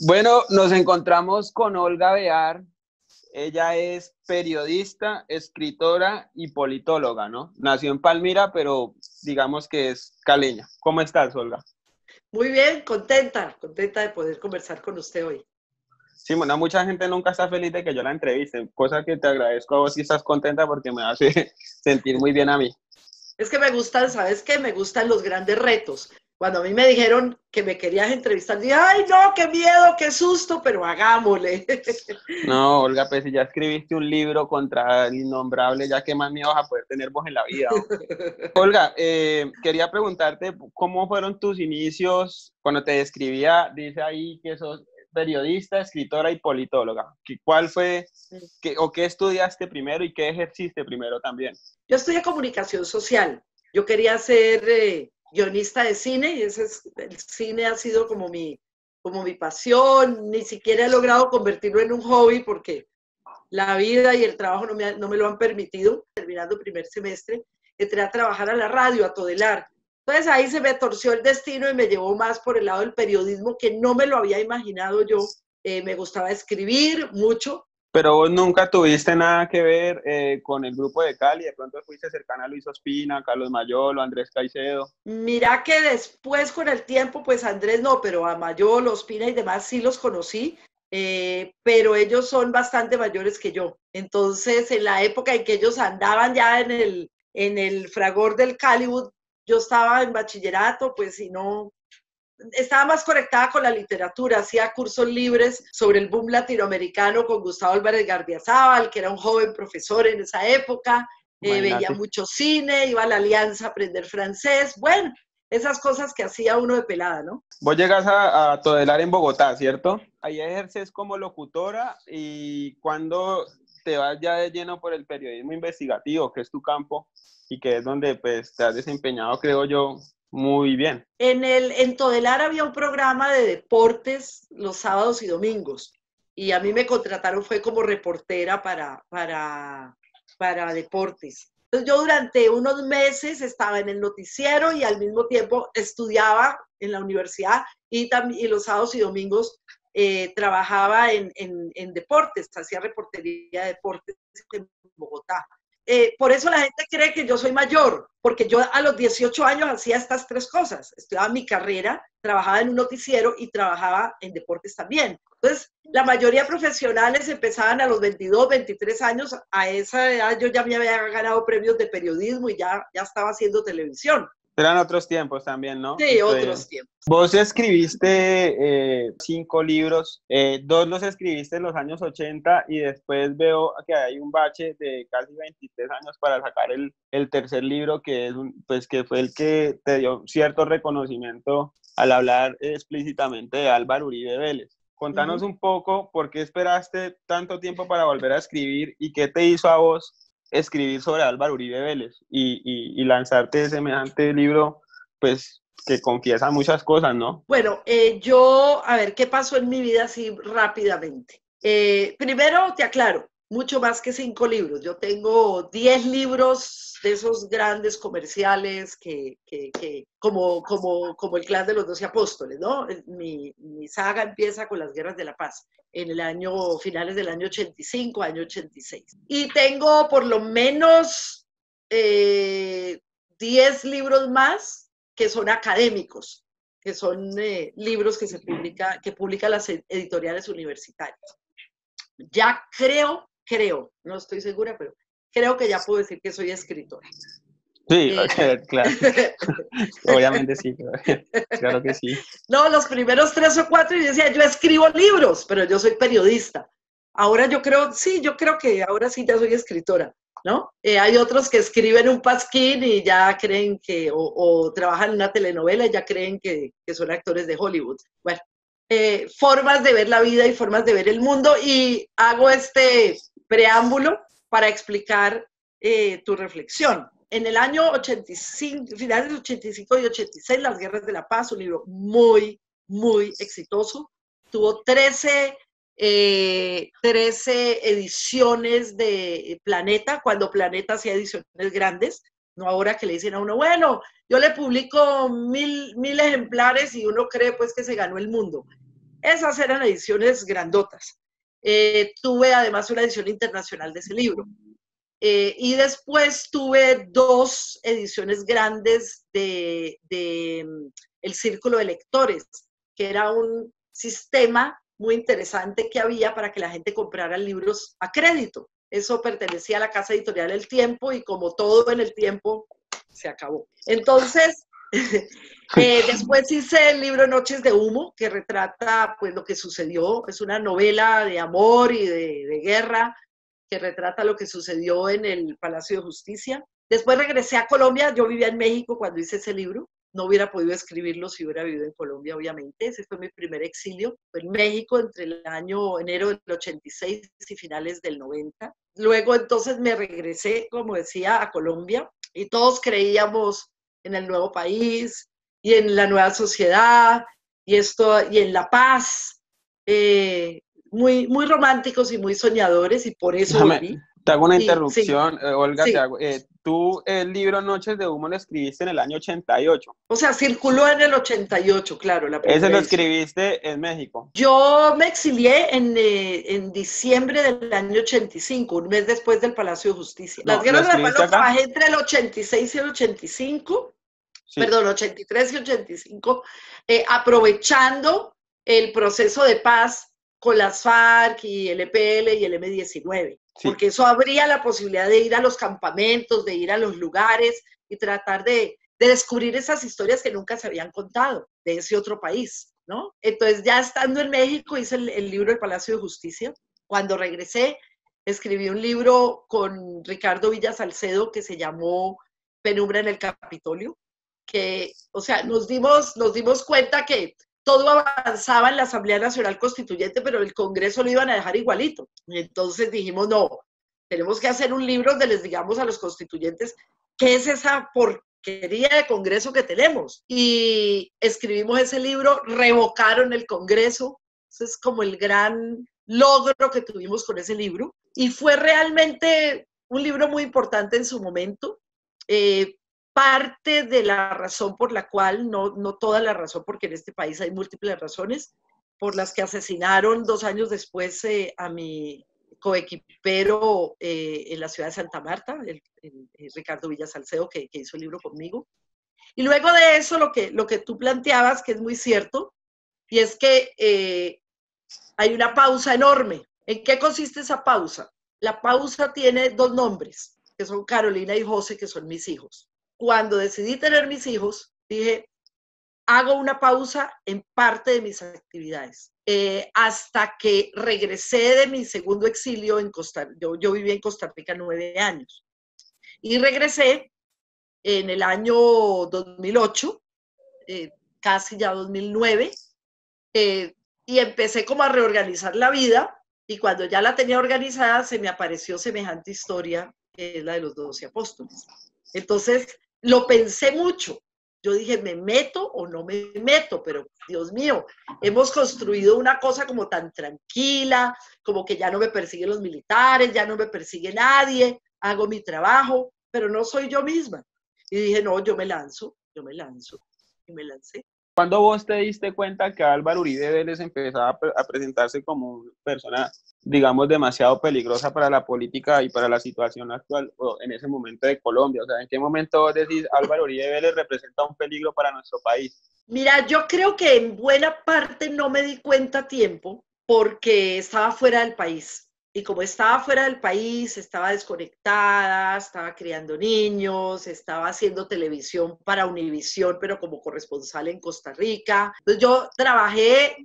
Bueno, nos encontramos con Olga Bear. Ella es periodista, escritora y politóloga, ¿no? Nació en Palmira, pero digamos que es caleña. ¿Cómo estás, Olga? Muy bien, contenta de poder conversar con usted hoy. Sí, bueno, mucha gente nunca está feliz de que yo la entreviste, cosa que te agradezco a vos si estás contenta porque me hace sentir muy bien a mí. Es que me gustan, ¿sabes qué? Me gustan los grandes retos. Cuando a mí me dijeron que me querías entrevistar, dije, ay, no, qué miedo, qué susto, pero hagámosle. No, Olga, pues si ya escribiste un libro contra el innombrable, ya qué más miedo vas a poder tener vos en la vida, hombre. Olga, quería preguntarte cómo fueron tus inicios cuando te describía, dice ahí que sos periodista, escritora y politóloga. ¿Cuál fue, o qué estudiaste primero y qué ejerciste primero también? Yo estudié comunicación social. Yo quería ser guionista de cine y el cine ha sido como mi pasión. Ni siquiera he logrado convertirlo en un hobby porque la vida y el trabajo no me lo han permitido. Terminando primer semestre, entré a trabajar a la radio, a Todelar. Entonces ahí se me torció el destino y me llevó más por el lado del periodismo que no me lo había imaginado yo. Me gustaba escribir mucho. Pero vos nunca tuviste nada que ver con el grupo de Cali, de pronto fuiste cercana a Luis Ospina, Carlos Mayolo, Andrés Caicedo. Mira que después con el tiempo, pues Andrés no, pero a Mayol, Ospina y demás sí los conocí, pero ellos son bastante mayores que yo. Entonces, en la época en que ellos andaban ya en el fragor del Caliwood, yo estaba en bachillerato, pues si no, estaba más conectada con la literatura, hacía cursos libres sobre el boom latinoamericano con Gustavo Álvarez Gardiazabal, que era un joven profesor en esa época, veía Imagínate. mucho cine, iba a la Alianza a aprender francés, bueno, esas cosas que hacía uno de pelada, ¿no? Vos llegas a Todelar en Bogotá, ¿cierto? Ahí ejerces como locutora y cuando te vas ya de lleno por el periodismo investigativo, que es tu campo y que es donde pues te has desempeñado, creo yo, muy bien. En Todelar había un programa de deportes los sábados y domingos y a mí me contrataron fue como reportera para deportes. Entonces yo durante unos meses estaba en el noticiero y al mismo tiempo estudiaba en la universidad y los sábados y domingos trabajaba en deportes, hacía reportería de deportes en Bogotá. Por eso la gente cree que yo soy mayor, porque yo a los 18 años hacía estas tres cosas. Estudiaba mi carrera, trabajaba en un noticiero y trabajaba en deportes también. Entonces, la mayoría de profesionales empezaban a los 22, 23 años. A esa edad yo ya me había ganado premios de periodismo y ya estaba haciendo televisión. Eran otros tiempos también, ¿no? Sí, otros tiempos. Vos escribiste 5 libros, 2 los escribiste en los años 80 y después veo que hay un bache de casi 23 años para sacar el tercer libro que, pues, que fue el que te dio cierto reconocimiento al hablar explícitamente de Álvaro Uribe Vélez. Contanos un poco por qué esperaste tanto tiempo para volver a escribir y qué te hizo a vos escribir sobre Álvaro Uribe Vélez y lanzarte semejante libro, pues que confiesa muchas cosas, ¿no? Bueno, a ver, ¿qué pasó en mi vida así rápidamente? Primero, te aclaro, mucho más que 5 libros. Yo tengo 10 libros de esos grandes comerciales como el Clan de los 12 Apóstoles, ¿no? Mi saga empieza con las Guerras de la Paz, en finales del año 85, año 86. Y tengo por lo menos 10 libros más que son académicos, que son libros que publican las editoriales universitarias. Ya creo, no estoy segura, pero creo que ya puedo decir que soy escritora. Sí, claro. Obviamente sí, claro que sí. No, los primeros 3 o 4 yo decía, yo escribo libros, pero yo soy periodista. Ahora yo creo que ahora sí ya soy escritora, ¿no? Hay otros que escriben un pasquín y ya creen o trabajan en una telenovela y ya creen que son actores de Hollywood. Bueno, formas de ver la vida y formas de ver el mundo y hago este preámbulo para explicar tu reflexión. En el año 85, finales de 85 y 86, Las Guerras de la Paz, un libro muy, muy exitoso. Tuvo 13 ediciones de Planeta, cuando Planeta hacía ediciones grandes, no ahora que le dicen a uno, bueno, yo le publico 1000 ejemplares y uno cree pues que se ganó el mundo. Esas eran ediciones grandotas. Tuve además una edición internacional de ese libro. Y después tuve 2 ediciones grandes de El Círculo de Lectores, que era un sistema muy interesante que había para que la gente comprara libros a crédito. Eso pertenecía a la casa editorial El Tiempo y como todo en El Tiempo, se acabó. Entonces, después hice el libro Noches de Humo, que retrata pues lo que sucedió. Es una novela de amor y de guerra que retrata lo que sucedió en el Palacio de Justicia. Después regresé a Colombia. Yo vivía en México cuando hice ese libro. No hubiera podido escribirlo si hubiera vivido en Colombia, obviamente. Ese fue mi primer exilio. Fue en México entre el año enero del 86 y finales del 90. Luego entonces me regresé, como decía, a Colombia y todos creíamos en el nuevo país y en la nueva sociedad y en la paz. Muy, muy románticos y muy soñadores y por eso volví. Te hago una Y, interrupción, sí, Olga, sí. tú el libro Noches de Humo lo escribiste en el año 88. O sea, circuló en el 88, claro, la Ese primera lo edición. escribiste en México. Yo me exilié en diciembre del año 85, un mes después del Palacio de Justicia. Las No, ¿lo guerras de la paz escribiste lo acá? trabajé entre el 86 y el 85, Sí, perdón, 83 y 85, aprovechando el proceso de paz con las FARC y el EPL y el M-19, sí. porque eso abría la posibilidad de ir a los campamentos, de ir a los lugares y tratar de descubrir esas historias que nunca se habían contado de ese otro país, ¿no? Entonces, ya estando en México, hice el libro El Palacio de Justicia. Cuando regresé, escribí un libro con Ricardo Villa Salcedo que se llamó Penumbra en el Capitolio, que, o sea, nos dimos cuenta que todo avanzaba en la Asamblea Nacional Constituyente, pero el Congreso lo iban a dejar igualito. Y entonces dijimos, no, tenemos que hacer un libro donde les digamos a los constituyentes qué es esa porquería de Congreso que tenemos. Y escribimos ese libro, revocaron el Congreso. Ese es como el gran logro que tuvimos con ese libro. Y fue realmente un libro muy importante en su momento. Parte de la razón por la cual, no toda la razón, porque en este país hay múltiples razones, por las que asesinaron 2 años después a mi coequipero en la ciudad de Santa Marta, el Ricardo Villa Salcedo, que hizo el libro conmigo. Y luego de eso, lo que tú planteabas, que es muy cierto, y es que hay una pausa enorme. ¿En qué consiste esa pausa? La pausa tiene 2 nombres, que son Carolina y José, que son mis hijos. Cuando decidí tener mis hijos, dije, hago una pausa en parte de mis actividades. Hasta que regresé de mi segundo exilio en Costa Rica. Yo viví en Costa Rica 9 años. Y regresé en el año 2008, casi ya 2009, y empecé como a reorganizar la vida. Y cuando ya la tenía organizada, se me apareció semejante historia, que es la de los 12 apóstoles. Entonces, lo pensé mucho. Yo dije, ¿me meto o no me meto? Pero, Dios mío, hemos construido una cosa como tan tranquila, como que ya no me persiguen los militares, ya no me persigue nadie, hago mi trabajo, pero no soy yo misma. Y dije, no, yo me lanzo, y me lancé. ¿Cuándo vos te diste cuenta que Álvaro Uribe Vélez empezaba a presentarse como una persona, digamos, demasiado peligrosa para la política y para la situación actual o en ese momento de Colombia? O sea, ¿en qué momento vos decís Álvaro Uribe Vélez representa un peligro para nuestro país? Mira, yo creo que en buena parte no me di cuenta a tiempo porque estaba fuera del país. Y como estaba fuera del país, estaba desconectada, estaba criando niños, estaba haciendo televisión para Univisión, pero como corresponsal en Costa Rica. Entonces yo trabajé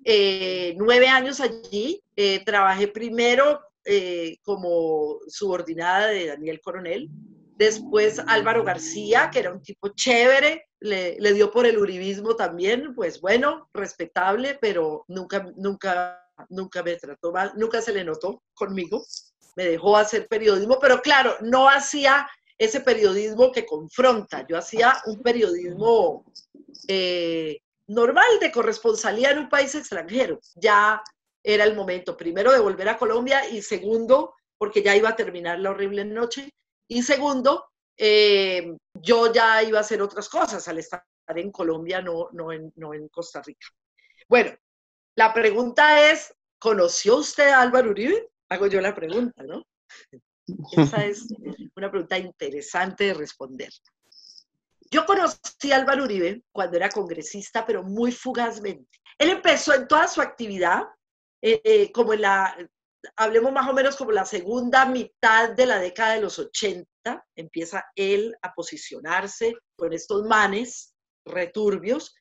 9 años allí. Trabajé primero como subordinada de Daniel Coronel. Después Álvaro García, que era un tipo chévere, le dio por el uribismo también, pues bueno, respetable, pero nunca me trató mal, nunca se le notó conmigo, me dejó hacer periodismo, pero claro, no hacía ese periodismo que confronta, yo hacía un periodismo normal de corresponsalía en un país extranjero. Ya era el momento, primero, de volver a Colombia y segundo, porque ya iba a terminar la horrible noche, y segundo, yo ya iba a hacer otras cosas al estar en Colombia, no en Costa Rica. Bueno, La pregunta es, ¿conoció usted a Álvaro Uribe? Hago yo la pregunta, ¿no? Esa es una pregunta interesante de responder. Yo conocí a Álvaro Uribe cuando era congresista, pero muy fugazmente. Él empezó en toda su actividad, como hablemos más o menos como la segunda mitad de la década de los 80, empieza él a posicionarse con estos manes returbios,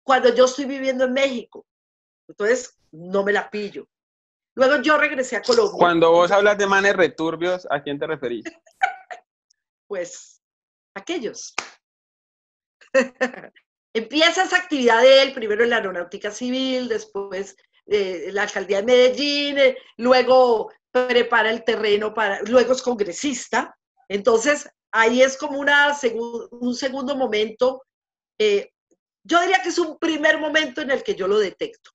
cuando yo estoy viviendo en México. Entonces, no me la pillo. Luego yo regresé a Colombia. Cuando vos hablas de manes returbios, ¿a quién te referís? Pues, aquellos. Empieza esa actividad de él, primero en la aeronáutica civil, después la alcaldía de Medellín, luego prepara el terreno luego es congresista. Entonces, ahí es como un segundo momento. Yo diría que es un primer momento en el que yo lo detecto.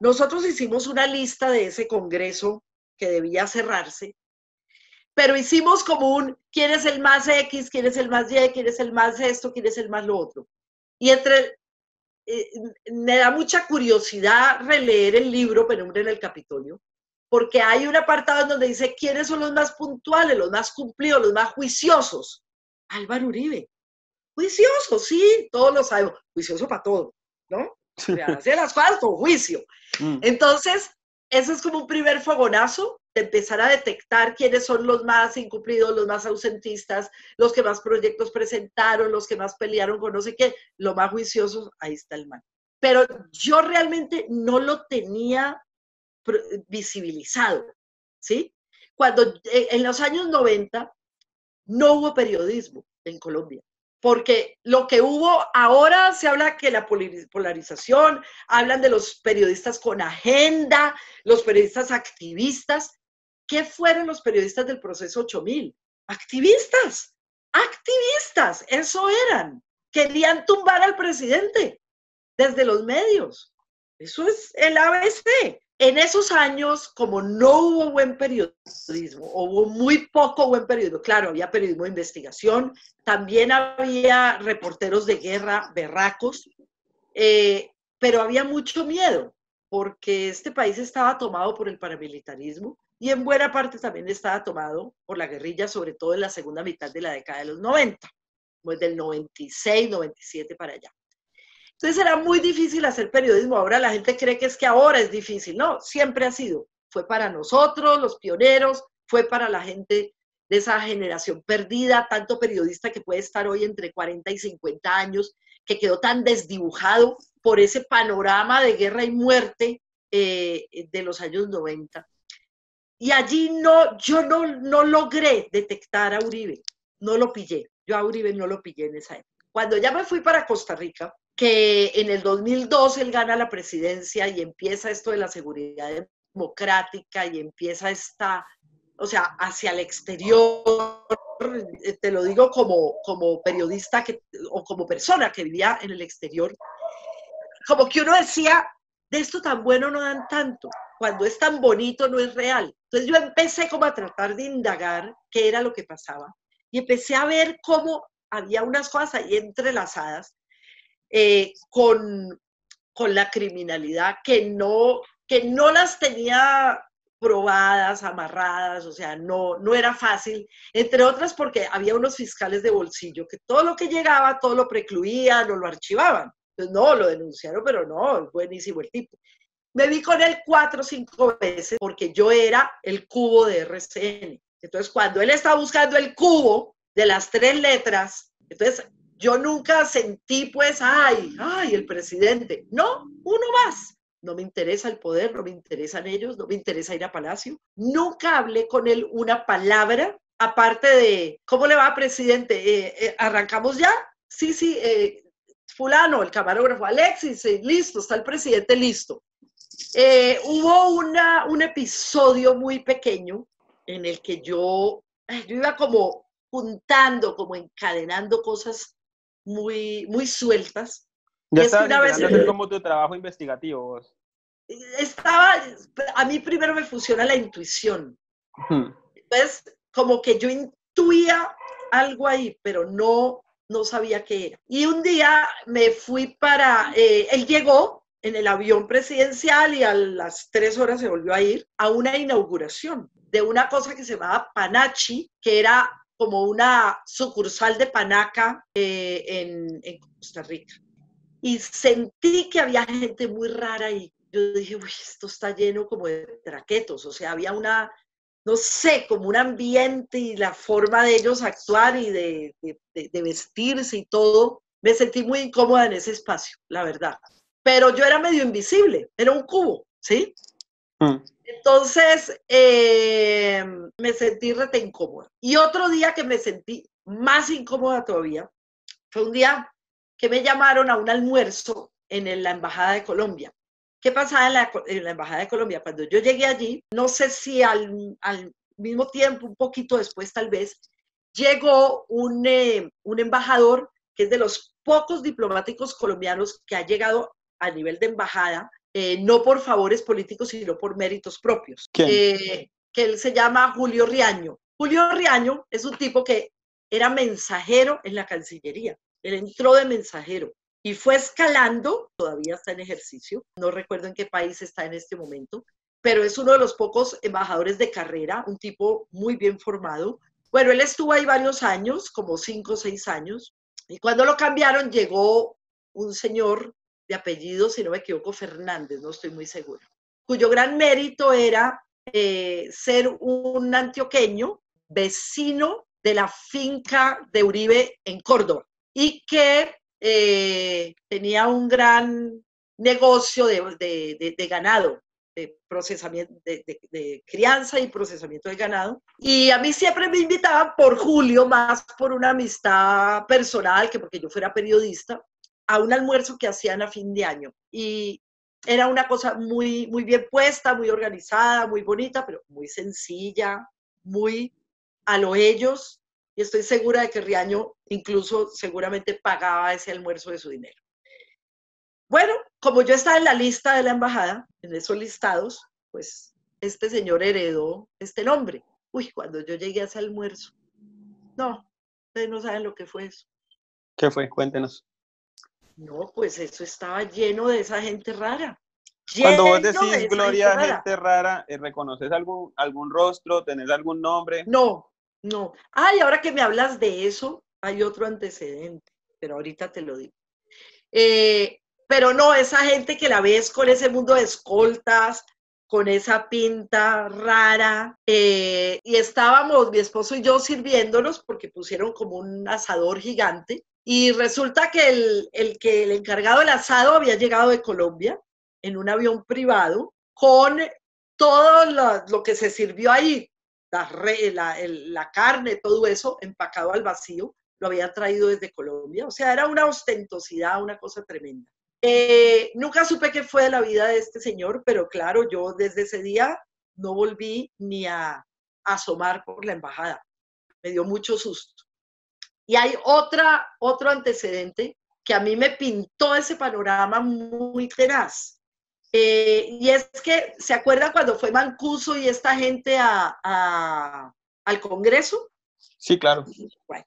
Nosotros hicimos una lista de ese congreso que debía cerrarse, pero hicimos como quién es el más X, quién es el más Y, quién es el más esto, quién es el más lo otro. Y me da mucha curiosidad releer el libro Penumbra en el Capitolio, porque hay un apartado en donde dice quiénes son los más puntuales, los más cumplidos, los más juiciosos. Álvaro Uribe. Juicioso, sí, todos lo sabemos. Juicioso para todo, ¿no? Hacer las cosas con juicio. Entonces, eso es como un primer fogonazo de empezar a detectar quiénes son los más incumplidos, los más ausentistas, los que más proyectos presentaron, los que más pelearon con no sé qué, los más juiciosos, ahí está el man. Pero yo realmente no lo tenía visibilizado, ¿sí? Cuando en los años 90 no hubo periodismo en Colombia. Porque lo que hubo ahora se habla que la polarización, hablan de los periodistas con agenda, los periodistas activistas. ¿Qué fueron los periodistas del proceso 8000? Activistas, activistas, eso eran. Querían tumbar al presidente desde los medios. Eso es el ABC. En esos años, como no hubo buen periodismo, hubo muy poco buen periodismo, claro, había periodismo de investigación, también había reporteros de guerra berracos, pero había mucho miedo, porque este país estaba tomado por el paramilitarismo y en buena parte también estaba tomado por la guerrilla, sobre todo en la segunda mitad de la década de los 90, pues del 96, 97 para allá. Entonces era muy difícil hacer periodismo. Ahora la gente cree que es que ahora es difícil. No, siempre ha sido. Fue para nosotros, los pioneros, fue para la gente de esa generación perdida, tanto periodista que puede estar hoy entre 40 y 50 años, que quedó tan desdibujado por ese panorama de guerra y muerte de los años 90. Y allí yo no logré detectar a Uribe, no lo pillé. Yo a Uribe no lo pillé en esa época. Cuando ya me fui para Costa Rica, que en el 2002 él gana la presidencia y empieza esto de la seguridad democrática y empieza hacia el exterior, te lo digo como periodista o como persona que vivía en el exterior, como que uno decía, de esto tan bueno no dan tanto, cuando es tan bonito no es real. Entonces yo empecé como a tratar de indagar qué era lo que pasaba y empecé a ver cómo había unas cosas ahí entrelazadas con la criminalidad que no las tenía probadas, amarradas, o sea, no era fácil, entre otras porque había unos fiscales de bolsillo que todo lo que llegaba, todo lo precluían o lo archivaban. Entonces, no, lo denunciaron, pero no, buenísimo el tipo. Me vi con él 4 o 5 veces porque yo era el cubo de RCN. Entonces, cuando él estaba buscando el cubo de las 3 letras, entonces yo nunca sentí pues, ay, el presidente. No, uno más. No me interesa el poder, no me interesan ellos, no me interesa ir a Palacio. Nunca hablé con él una palabra, aparte de, ¿cómo le va, presidente? ¿Arrancamos ya? Sí, fulano, el camarógrafo, Alexis, listo, está el presidente listo. Hubo un episodio muy pequeño en el que yo iba como juntando, como encadenando cosas muy, muy sueltas. Ya estabas intentando hacer como tu trabajo investigativo vos. A mí primero me funciona la intuición. Entonces, como que yo intuía algo ahí, pero no sabía qué era. Y un día me fui él llegó, en el avión presidencial y a las 3 horas se volvió a ir a una inauguración de una cosa que se llamaba Panachi, que era como una sucursal de Panaca en Costa Rica. Y sentí que había gente muy rara y yo dije, uy, esto está lleno como de traquetos, o sea, había una, no sé, como un ambiente y la forma de ellos actuar y de vestirse y todo. Me sentí muy incómoda en ese espacio, la verdad. Pero yo era medio invisible, era un cubo, ¿sí? Entonces, me sentí rete incómoda. Y otro día que me sentí más incómoda todavía, fue un día que me llamaron a un almuerzo en la Embajada de Colombia. ¿Qué pasaba en la Embajada de Colombia? Cuando yo llegué allí, no sé si al mismo tiempo, un poquito después tal vez, llegó un embajador que es de los pocos diplomáticos colombianos que ha llegado a nivel de embajada, no por favores políticos, sino por méritos propios. Que él se llama Julio Riaño. Julio Riaño es un tipo que era mensajero en la Cancillería. Él entró de mensajero y fue escalando, todavía está en ejercicio, no recuerdo en qué país está en este momento, pero es uno de los pocos embajadores de carrera, un tipo muy bien formado. Bueno, él estuvo ahí varios años, como 5 o 6 años, y cuando lo cambiaron llegó un señor de apellido, si no me equivoco, Fernández, no estoy muy segura, cuyo gran mérito era ser un antioqueño, vecino de la finca de Uribe en Córdoba, y que tenía un gran negocio de ganado, de procesamiento, de crianza y procesamiento de ganado. Y a mí siempre me invitaban por Julio, más por una amistad personal que porque yo fuera periodista, a un almuerzo que hacían a fin de año. Y era una cosa muy, muy bien puesta, muy organizada, muy bonita, pero muy sencilla, muy a lo ellos. Y estoy segura de que Riaño incluso seguramente pagaba ese almuerzo de su dinero. Bueno, como yo estaba en la lista de la embajada, en esos listados, pues este señor heredó este nombre. Uy, cuando yo llegué a ese almuerzo, no, ustedes no saben lo que fue eso. ¿Qué fue? Cuéntenos. No, pues eso estaba lleno de esa gente rara. Cuando vos Lleno de decís, esa gente Gloria, rara. gente rara, ¿reconoces algún rostro? ¿Tenés algún nombre? No, no. Ay, ahora que me hablas de eso, hay otro antecedente, pero ahorita te lo digo. Pero no, esa gente que la ves con ese mundo de escoltas, con esa pinta rara, y estábamos mi esposo y yo sirviéndonos porque pusieron como un asador gigante, y resulta que el encargado del asado había llegado de Colombia en un avión privado con todo lo que se sirvió ahí, la carne, todo eso empacado al vacío, lo habían traído desde Colombia. O sea, era una ostentosidad, una cosa tremenda. Nunca supe qué fue de la vida de este señor, pero claro, yo desde ese día no volví ni a asomar por la embajada. Me dio mucho susto. Y hay otro antecedente que a mí me pintó ese panorama muy tenaz. Y es que, ¿se acuerdan cuando fue Mancuso y esta gente al Congreso? Sí, claro. Bueno,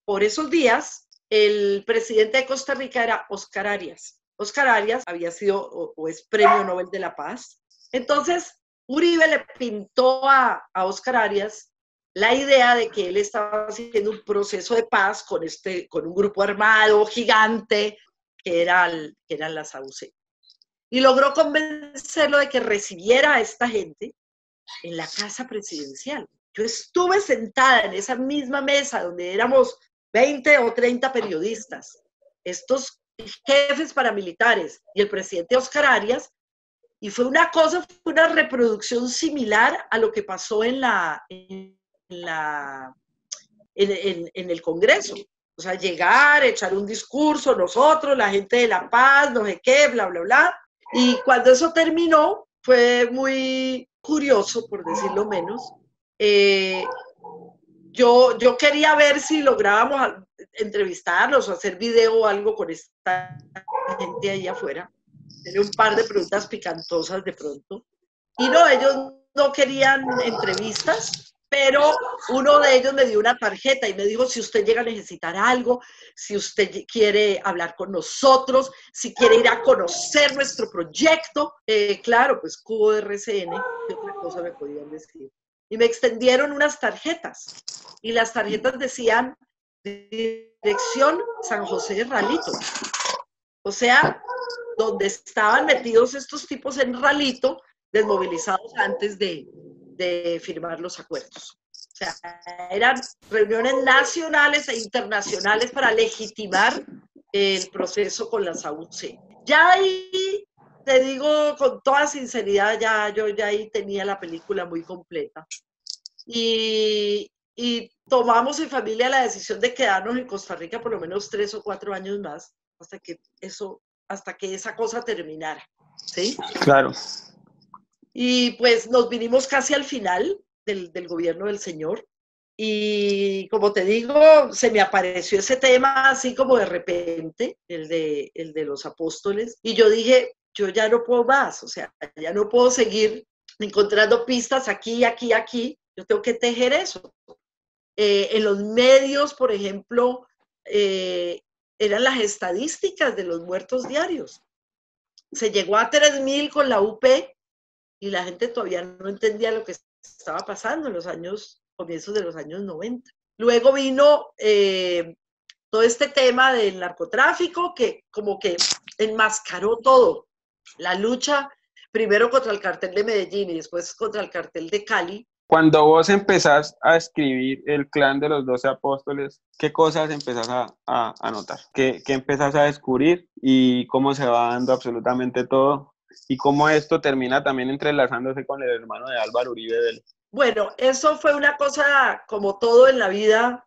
por esos días, el presidente de Costa Rica era Oscar Arias. Oscar Arias había sido o es Premio Nobel de la Paz. Entonces, Uribe le pintó a Oscar Arias la idea de que él estaba haciendo un proceso de paz con un grupo armado gigante que eran las AUC. Y logró convencerlo de que recibiera a esta gente en la casa presidencial. Yo estuve sentada en esa misma mesa donde éramos 20 o 30 periodistas, estos jefes paramilitares y el presidente Oscar Arias, y fue una reproducción similar a lo que pasó en el Congreso. O sea, llegar, echar un discurso, nosotros, la gente de La Paz, no sé qué, bla, bla, bla. Y cuando eso terminó, fue muy curioso, por decirlo menos. Yo quería ver si lográbamos entrevistarlos o hacer video o algo con esta gente ahí afuera. Tenía un par de preguntas picantosas de pronto. Y no, ellos no querían entrevistas, pero uno de ellos me dio una tarjeta y me dijo, si usted llega a necesitar algo, si usted quiere hablar con nosotros, si quiere ir a conocer nuestro proyecto, claro, pues Cubo de RCN, ¿qué otra cosa me podían decir? Y me extendieron unas tarjetas, y las tarjetas decían, dirección San José de Ralito. O sea, donde estaban metidos estos tipos en Ralito, desmovilizados antes de firmar los acuerdos. O sea, eran reuniones nacionales e internacionales para legitimar el proceso con la SAUC. Ya ahí, te digo con toda sinceridad, yo ya ahí tenía la película muy completa. Y tomamos en familia la decisión de quedarnos en Costa Rica por lo menos 3 o 4 años más, hasta que esa cosa terminara, ¿sí? Claro. Y pues nos vinimos casi al final del gobierno del señor. Y como te digo, se me apareció ese tema así como de repente, el de los apóstoles. Y yo dije, yo ya no puedo más, o sea, ya no puedo seguir encontrando pistas aquí, aquí, aquí. Yo tengo que tejer eso. En los medios, por ejemplo, eran las estadísticas de los muertos diarios. Se llegó a 3.000 con la UP y la gente todavía no entendía lo que estaba pasando en los comienzos de los años 90. Luego vino todo este tema del narcotráfico que como que enmascaró todo. La lucha primero contra el cartel de Medellín y después contra el cartel de Cali. Cuando vos empezás a escribir el clan de los 12 apóstoles, ¿qué cosas empezás a notar? ¿Qué empezás a descubrir y cómo se va dando absolutamente todo? Y cómo esto termina también entrelazándose con el hermano de Álvaro Uribe Vélez. Bueno, eso fue una cosa, como todo en la vida,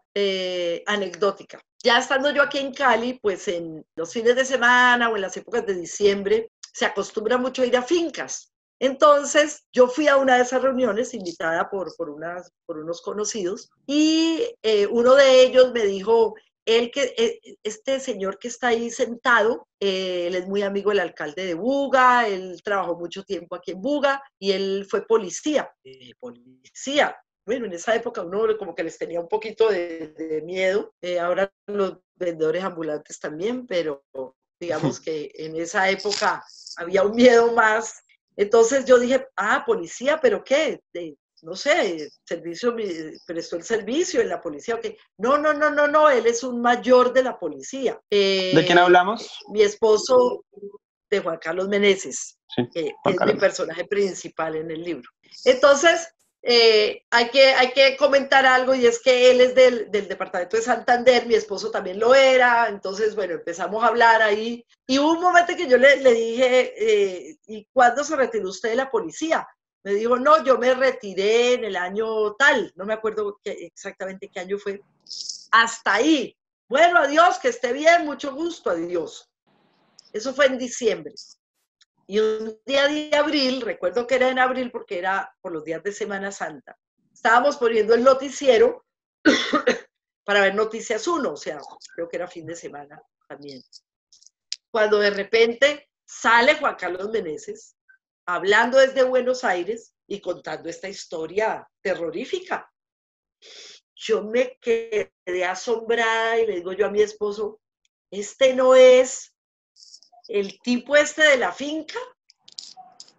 anecdótica. Ya estando yo aquí en Cali, pues en los fines de semana o en las épocas de diciembre, se acostumbra mucho a ir a fincas. Entonces, yo fui a una de esas reuniones invitada por unos conocidos y uno de ellos me dijo, este señor que está ahí sentado, él es muy amigo del alcalde de Buga, él trabajó mucho tiempo aquí en Buga y él fue policía. Policía. Bueno, en esa época uno como que les tenía un poquito de miedo, ahora los vendedores ambulantes también, pero digamos que en esa época había un miedo más. Entonces yo dije, policía, ¿pero qué? No sé, prestó el servicio en la policía. Okay. No, él es un mayor de la policía. ¿De quién hablamos? Mi esposo, de Juan Carlos Meneses, sí, que es mi personaje principal en el libro. Entonces, hay que comentar algo y es que él es del departamento de Santander, mi esposo también lo era, entonces, bueno, empezamos a hablar ahí y hubo un momento que yo le dije, ¿y cuándo se retiró usted de la policía? Me dijo, no, yo me retiré en el año tal, no me acuerdo exactamente qué año fue, hasta ahí. Bueno, adiós, que esté bien, mucho gusto, adiós. Eso fue en diciembre. Y un día de abril, recuerdo que era en abril porque era por los días de Semana Santa, estábamos poniendo el noticiero para ver Noticias 1, o sea, creo que era fin de semana también. Cuando de repente sale Juan Carlos Meneses hablando desde Buenos Aires y contando esta historia terrorífica. Yo me quedé asombrada y le digo yo a mi esposo, ¿este no es el tipo este de la finca?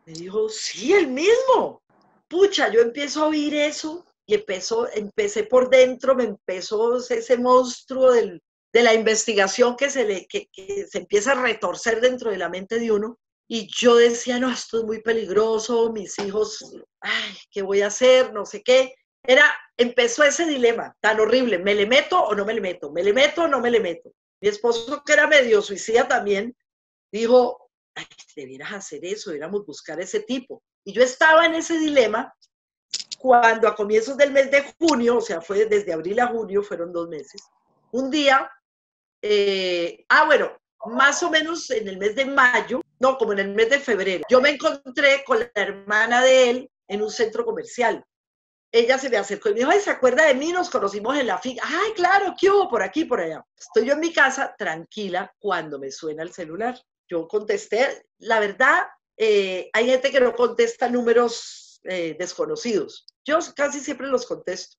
Me dijo, sí, el mismo. Pucha, yo empiezo a oír eso y empecé por dentro, me empezó ese monstruo de la investigación que se empieza a retorcer dentro de la mente de uno. Y yo decía, no, esto es muy peligroso, mis hijos, ay, ¿qué voy a hacer? No sé qué. Empezó ese dilema tan horrible, ¿me le meto o no me le meto? ¿Me le meto o no me le meto? Mi esposo, que era medio suicida también, dijo, ay, debieras hacer eso, deberíamos buscar ese tipo. Y yo estaba en ese dilema cuando a comienzos del mes de junio, o sea, fue desde abril a junio, fueron 2 meses, un día, bueno, más o menos en el mes de mayo, no, como en el mes de febrero, yo me encontré con la hermana de él en un centro comercial. Ella se me acercó y me dijo, ay, ¿se acuerda de mí? Nos conocimos en la finca. Ay, claro, ¿qué hubo? Por aquí, por allá. Estoy yo en mi casa, tranquila, cuando me suena el celular. Yo contesté, la verdad, hay gente que no contesta números desconocidos. Yo casi siempre los contesto.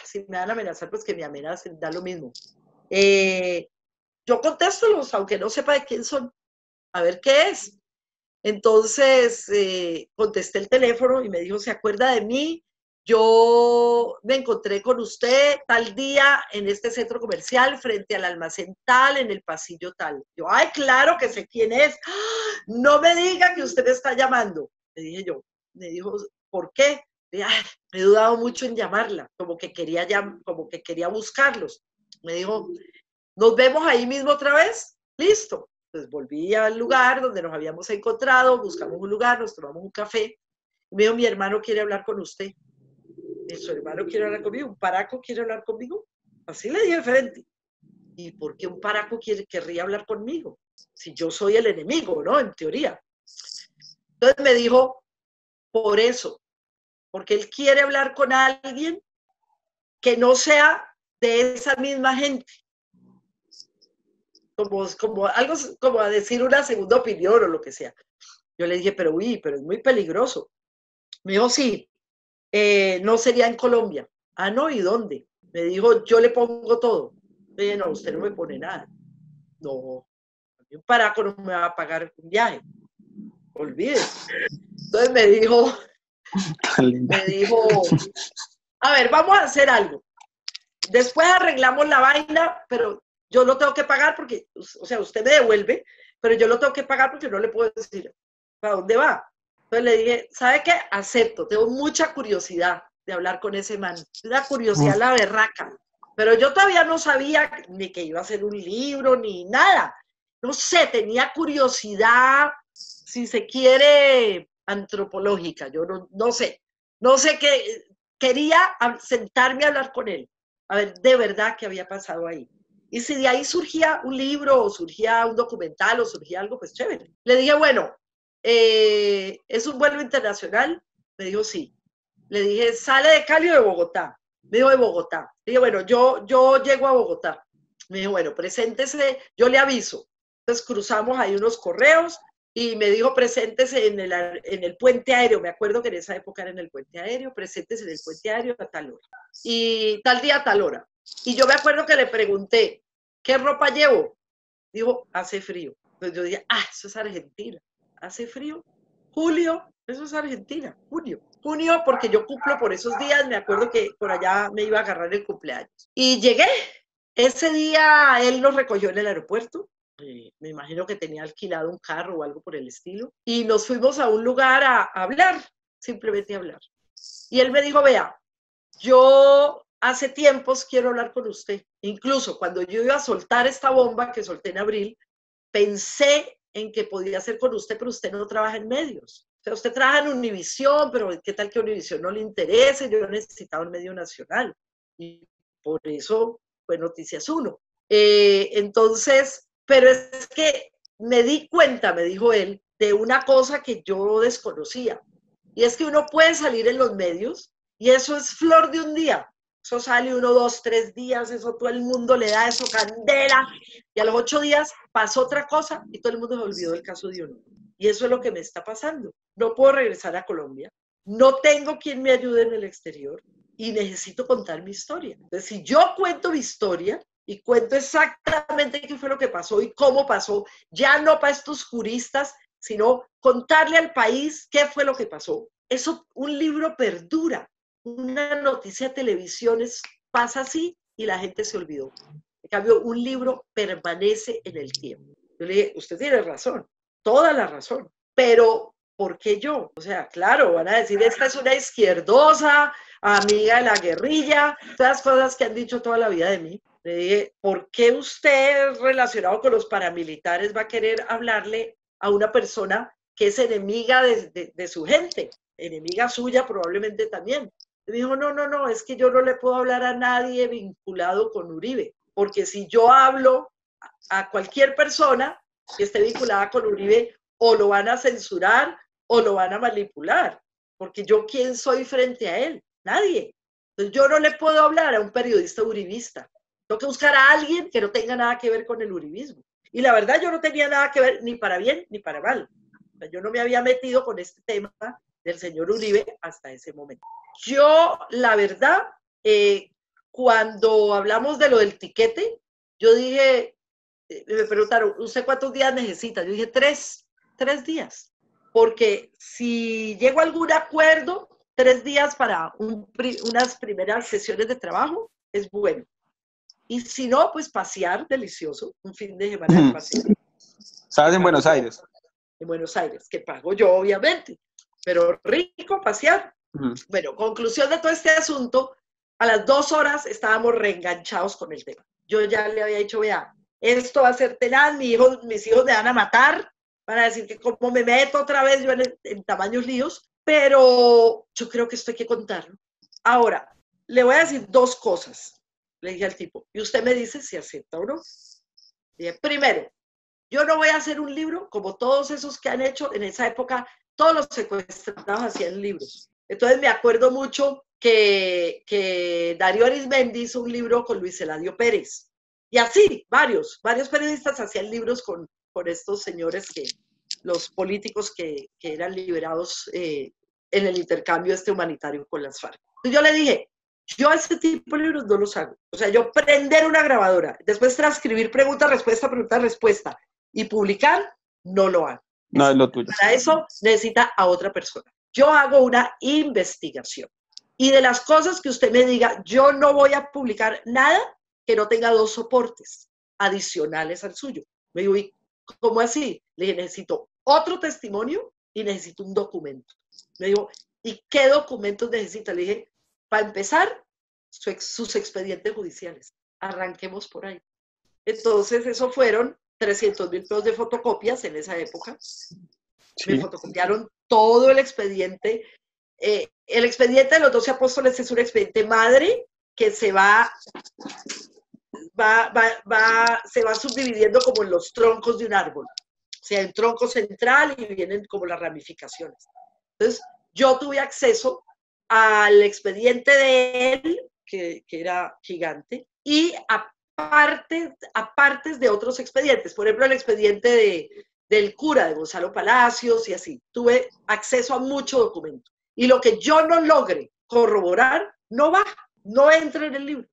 Si me van a amenazar, pues que me amenacen, da lo mismo. Yo contéstolos, aunque no sepa de quién son, a ver qué es. Entonces, contesté el teléfono y me dijo, ¿se acuerda de mí? Yo me encontré con usted tal día en este centro comercial, frente al almacén tal, en el pasillo tal. Yo, ay, claro que sé quién es. ¡Ah! No me diga que usted me está llamando. Le dije yo. Me dijo, ¿por qué? Le dije, ay, me he dudado mucho en llamarla, como que quería buscarlos. Me dijo, ¿nos vemos ahí mismo otra vez? Listo. Pues volví al lugar donde nos habíamos encontrado, buscamos un lugar, nos tomamos un café. Y me dijo, mi hermano quiere hablar con usted. Y su hermano quiere hablar conmigo, un paraco quiere hablar conmigo. Así le dije de frente. ¿Y por qué un paraco querría hablar conmigo? Si yo soy el enemigo, ¿no? En teoría. Entonces me dijo, por eso, porque él quiere hablar con alguien que no sea de esa misma gente. Como algo como a decir una segunda opinión o lo que sea. Yo le dije, pero es muy peligroso. Me dijo, sí, no sería en Colombia. Ah, no, ¿y dónde? Me dijo, yo le pongo todo. Le dije, no, usted no me pone nada. No, un paraco no me va a pagar un viaje. Olvídese. Entonces me dijo, a ver, vamos a hacer algo. Después arreglamos la vaina, pero yo lo tengo que pagar porque, o sea, usted me devuelve, pero yo lo tengo que pagar porque no le puedo decir para dónde va. Entonces le dije, ¿sabe qué? Acepto, tengo mucha curiosidad de hablar con ese man. Una curiosidad la berraca. Pero yo todavía no sabía ni que iba a hacer un libro, ni nada. No sé, tenía curiosidad, si se quiere, antropológica. Yo no sé. No sé qué. Quería sentarme a hablar con él. A ver, de verdad, qué había pasado ahí. Y si de ahí surgía un libro, o surgía un documental, o surgía algo, pues chévere. Le dije, bueno, ¿es un vuelo internacional? Me dijo, sí. Le dije, ¿sale de Cali o de Bogotá? Me dijo, de Bogotá. Le dije, bueno, yo llego a Bogotá. Me dijo, bueno, preséntese, yo le aviso. Entonces cruzamos ahí unos correos y me dijo, preséntese en el puente aéreo. Me acuerdo que en esa época era en el puente aéreo, preséntese en el puente aéreo a tal hora. Y tal día a tal hora. Y yo me acuerdo que le pregunté, ¿qué ropa llevo? Dijo, hace frío. Entonces yo dije, eso es Argentina. ¿Hace frío? Julio, eso es Argentina. Junio, porque yo cumplo por esos días, me acuerdo que por allá me iba a agarrar el cumpleaños. Y llegué. Ese día él nos recogió en el aeropuerto. Me imagino que tenía alquilado un carro o algo por el estilo. Y nos fuimos a un lugar a hablar, simplemente a hablar. Y él me dijo, vea, yo hace tiempos quiero hablar con usted. Incluso cuando yo iba a soltar esta bomba que solté en abril, pensé en que podía ser con usted, pero usted no trabaja en medios. O sea, usted trabaja en Univisión, pero ¿qué tal que Univisión no le interese? Yo necesitaba un medio nacional. Y por eso fue Noticias 1. Entonces, pero es que me di cuenta, me dijo él, de una cosa que yo desconocía. Y es que uno puede salir en los medios y eso es flor de un día. Eso sale 1, 2, 3 días, eso todo el mundo le da eso candela. Y a los 8 días pasó otra cosa y todo el mundo se olvidó del caso de uno. Y eso es lo que me está pasando. No puedo regresar a Colombia. No tengo quien me ayude en el exterior y necesito contar mi historia. Entonces, si yo cuento mi historia y cuento exactamente qué fue lo que pasó y cómo pasó, ya no para estos juristas, sino contarle al país qué fue lo que pasó. Eso, un libro perdura. Una noticia de televisión pasa así y la gente se olvidó. En cambio, un libro permanece en el tiempo. Yo le dije, usted tiene razón, toda la razón, pero ¿por qué yo? O sea, claro, van a decir, esta es una izquierdosa, amiga de la guerrilla, todas las cosas que han dicho toda la vida de mí. Le dije, ¿por qué usted, relacionado con los paramilitares, va a querer hablarle a una persona que es enemiga de su gente? Enemiga suya probablemente también. Me dijo, no, es que yo no le puedo hablar a nadie vinculado con Uribe, porque si yo hablo a cualquier persona que esté vinculada con Uribe, o lo van a censurar o lo van a manipular, porque yo, ¿quién soy frente a él? Nadie. Entonces yo no le puedo hablar a un periodista uribista. Tengo que buscar a alguien que no tenga nada que ver con el uribismo. Y la verdad yo no tenía nada que ver ni para bien ni para mal. Yo no me había metido con este tema del señor Uribe hasta ese momento. Yo, la verdad, cuando hablamos de lo del tiquete, yo dije, me preguntaron, ¿usted cuántos días necesita? Yo dije, tres días, porque si llego a algún acuerdo, 3 días para unas primeras sesiones de trabajo es bueno. Y si no, pues pasear, delicioso, un fin de semana de paseo. ¿Estabas en Buenos Aires? En Buenos Aires, que pago yo, obviamente, pero rico pasear. Bueno, conclusión de todo este asunto, a las 2 horas estábamos reenganchados con el tema. Yo ya le había dicho, vea, esto va a ser tenaz, mis hijos me van a matar, van a decir que como me meto otra vez yo en tamaños líos, pero yo creo que esto hay que contarlo. Ahora, le voy a decir 2 cosas, le dije al tipo, y usted me dice si acepta o no. Dije, primero, yo no voy a hacer un libro como todos esos que han hecho en esa época, todos los secuestrados hacían libros. Entonces me acuerdo mucho que Darío Arizmendi hizo un libro con Luis Eladio Pérez. Y así, varios periodistas hacían libros con estos señores, los políticos que eran liberados en el intercambio humanitario con las FARC. Entonces yo le dije, yo ese tipo de libros no los hago. O sea, yo prender una grabadora, después transcribir pregunta-respuesta y publicar, no lo hago. No es lo tuyo. Para eso necesita a otra persona. Yo hago una investigación. Y de las cosas que usted me diga, yo no voy a publicar nada que no tenga 2 soportes adicionales al suyo. Me dijo, ¿y cómo así? Le dije, necesito otro testimonio y necesito un documento. Me dijo, ¿y qué documentos necesita? Le dije, para empezar, sus expedientes judiciales. Arranquemos por ahí. Entonces, eso fueron 300.000 pesos de fotocopias en esa época. Sí. Me fotocopiaron todo el expediente. El expediente de los 12 apóstoles es un expediente madre que se va subdividiendo como en los troncos de un árbol. O sea, el tronco central y vienen como las ramificaciones. Entonces, yo tuve acceso al expediente de él, que era gigante, y a partes de otros expedientes. Por ejemplo, el expediente del cura de Gonzalo Palacios y así. Tuve acceso a mucho documento. Y lo que yo no logre corroborar, no va, no entra en el libro.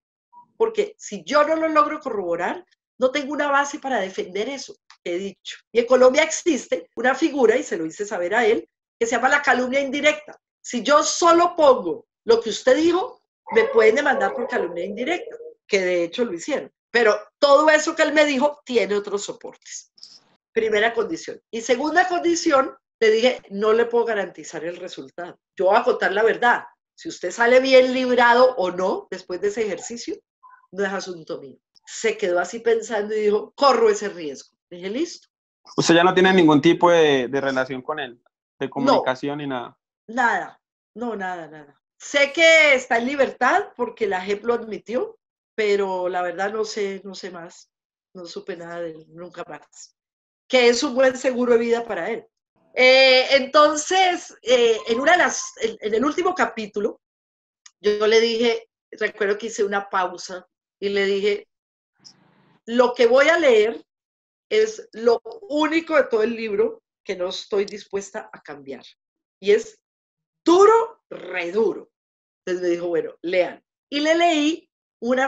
Porque si yo no lo logro corroborar, no tengo una base para defender eso que he dicho. Y en Colombia existe una figura, y se lo hice saber a él, que se llama la calumnia indirecta. Si yo solo pongo lo que usted dijo, me pueden demandar por calumnia indirecta, que de hecho lo hicieron. Pero todo eso que él me dijo tiene otros soportes. Primera condición. Y segunda condición, le dije, no le puedo garantizar el resultado. Yo voy a contar la verdad. Si usted sale bien librado o no después de ese ejercicio, no es asunto mío. Se quedó así pensando y dijo, corro ese riesgo. Le dije, listo. ¿Usted ya no tiene ningún tipo de relación con él? ¿De comunicación ni nada? Nada. No, nada. Sé que está en libertad porque la JEP lo admitió, pero la verdad no sé más. No supe nada de él, nunca más. Que es un buen seguro de vida para él. Entonces, en el último capítulo, yo le dije, recuerdo que hice una pausa y le dije, lo que voy a leer es lo único de todo el libro que no estoy dispuesta a cambiar. Y es duro, re duro. Entonces me dijo, bueno, lean. Y le leí un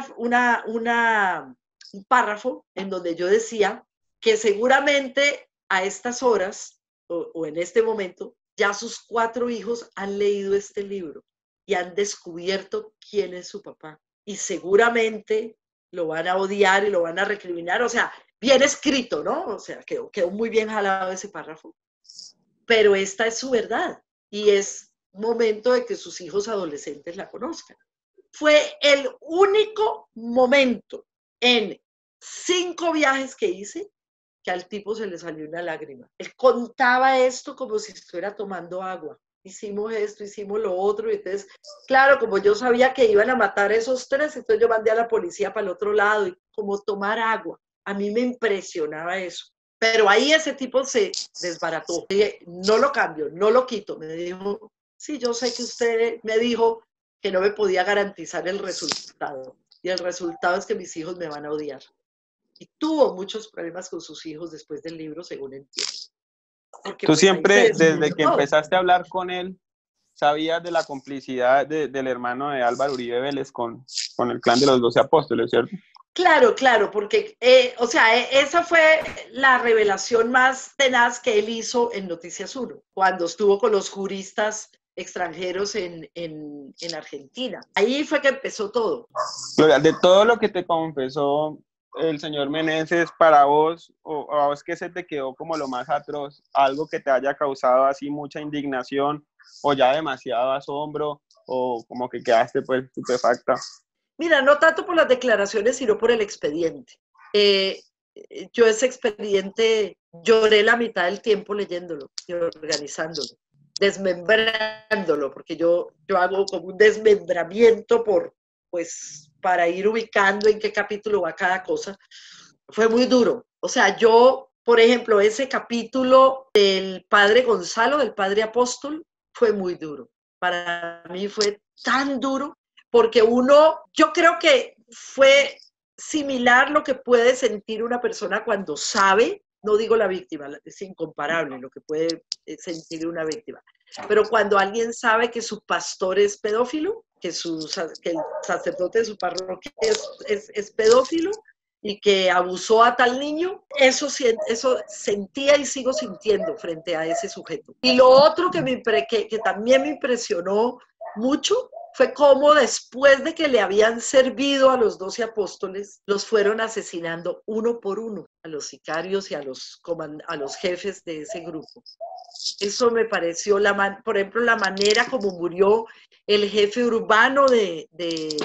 párrafo en donde yo decía que seguramente a estas horas o en este momento ya sus 4 hijos han leído este libro y han descubierto quién es su papá. Y seguramente lo van a odiar y lo van a recriminar. O sea, bien escrito, ¿no? O sea, quedó muy bien jalado ese párrafo. Pero esta es su verdad y es momento de que sus hijos adolescentes la conozcan. Fue el único momento en 5 viajes que hice que al tipo se le salió una lágrima. Él contaba esto como si estuviera tomando agua. Hicimos esto, hicimos lo otro, y entonces, claro, como yo sabía que iban a matar a esos 3, entonces yo mandé a la policía para el otro lado, y como tomar agua. A mí me impresionaba eso. Pero ahí ese tipo se desbarató. Dije, no lo cambio, no lo quito. Me dijo, sí, yo sé que usted me dijo que no me podía garantizar el resultado. Y el resultado es que mis hijos me van a odiar. Y tuvo muchos problemas con sus hijos después del libro, según entiendo. Porque, tú pues, siempre, desde que empezaste a hablar con él, sabías de la complicidad del hermano de Álvaro Uribe Vélez con el clan de los 12 apóstoles, ¿cierto? Claro, claro, porque, esa fue la revelación más tenaz que él hizo en Noticias 1, cuando estuvo con los juristas extranjeros en Argentina. Ahí fue que empezó todo. Gloria, de todo lo que te confesó el señor Meneses, para vos, o a vos, ¿qué se te quedó como lo más atroz? Algo que te haya causado así mucha indignación, o ya demasiado asombro, o como que quedaste pues estupefacta. Mira, no tanto por las declaraciones, sino por el expediente. Yo ese expediente lloré la mitad del tiempo leyéndolo y organizándolo, desmembrándolo, porque yo hago como un desmembramiento para ir ubicando en qué capítulo va cada cosa. Fue muy duro. O sea, yo, por ejemplo, ese capítulo del padre Gonzalo, del padre apóstol, fue muy duro. Para mí fue tan duro porque yo creo que fue similar lo que puede sentir una persona cuando sabe, no digo la víctima, es incomparable lo que puede sentir una víctima, pero cuando alguien sabe que su pastor es pedófilo, que el sacerdote de su parroquia es pedófilo y que abusó a tal niño, eso sentía y sigo sintiendo frente a ese sujeto. Y lo otro que también me impresionó mucho fue cómo después de que le habían servido a los 12 apóstoles, los fueron asesinando uno por uno, a los sicarios y a los jefes de ese grupo. Eso me pareció, por ejemplo, la manera como murió el jefe urbano que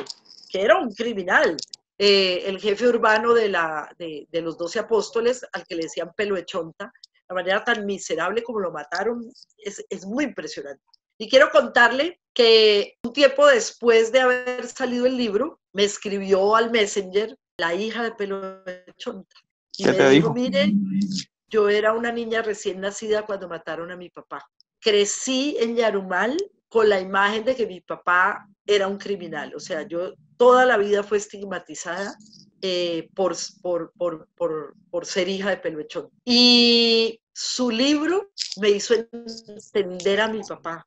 era un criminal, el jefe urbano de los 12 apóstoles, al que le decían Pelo de Chonta, la manera tan miserable como lo mataron, es muy impresionante. Y quiero contarle que un tiempo después de haber salido el libro, me escribió al Messenger la hija de Pelo de Chonta. Y me dijo, mire, yo era una niña recién nacida cuando mataron a mi papá. Crecí en Yarumal con la imagen de que mi papá era un criminal. O sea, yo toda la vida fue estigmatizada por ser hija de Pelo de Chonta. Y su libro me hizo entender a mi papá.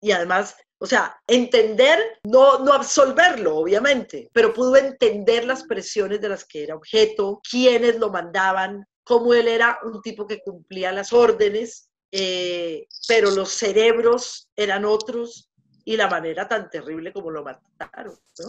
Y además, o sea, entender, no absolverlo, obviamente, pero pudo entender las presiones de las que era objeto, quiénes lo mandaban, cómo él era un tipo que cumplía las órdenes, pero los cerebros eran otros y la manera tan terrible como lo mataron, ¿no?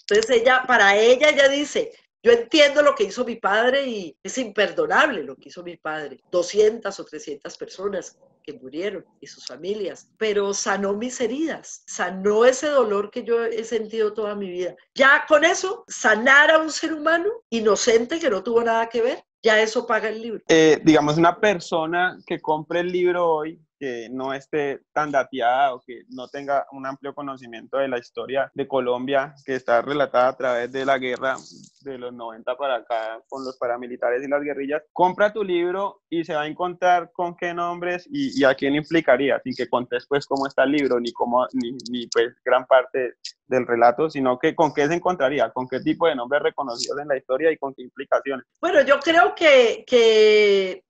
Entonces para ella dice, yo entiendo lo que hizo mi padre y es imperdonable lo que hizo mi padre. 200 o 300 personas que murieron y sus familias, pero sanó mis heridas, sanó ese dolor que yo he sentido toda mi vida. Ya con eso, sanar a un ser humano inocente que no tuvo nada que ver, ya eso paga el libro. Digamos, una persona que compre el libro hoy, que no esté tan dateada o que no tenga un amplio conocimiento de la historia de Colombia, que está relatada a través de la guerra de los 90 para acá con los paramilitares y las guerrillas, compra tu libro y se va a encontrar con qué nombres y a quién implicaría, sin que contes pues cómo está el libro, ni pues gran parte del relato, sino que con qué se encontraría, con qué tipo de nombres reconocidos en la historia y con qué implicaciones. Bueno, yo creo que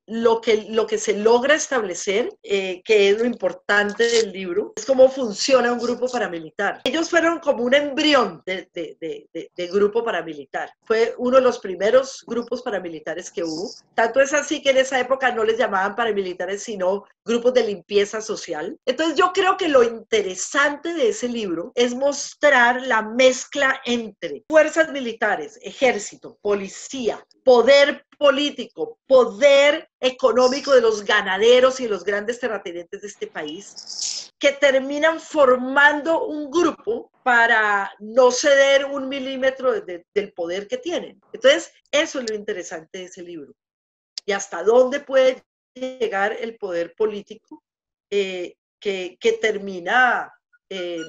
lo que se logra establecer, que es lo importante del libro, es cómo funciona un grupo paramilitar. Ellos fueron como un embrión de grupo paramilitar. Fue uno de los primeros grupos paramilitares que hubo. Tanto es así que en esa época no les llamaban paramilitares, sino grupos de limpieza social. Entonces yo creo que lo interesante de ese libro es mostrar la mezcla entre fuerzas militares, ejército, policía, poder político, poder económico de los ganaderos y de los grandes terratenientes de este país, que terminan formando un grupo para no ceder un milímetro del poder que tienen. Entonces, eso es lo interesante de ese libro. Y hasta dónde puede llegar el poder político que termina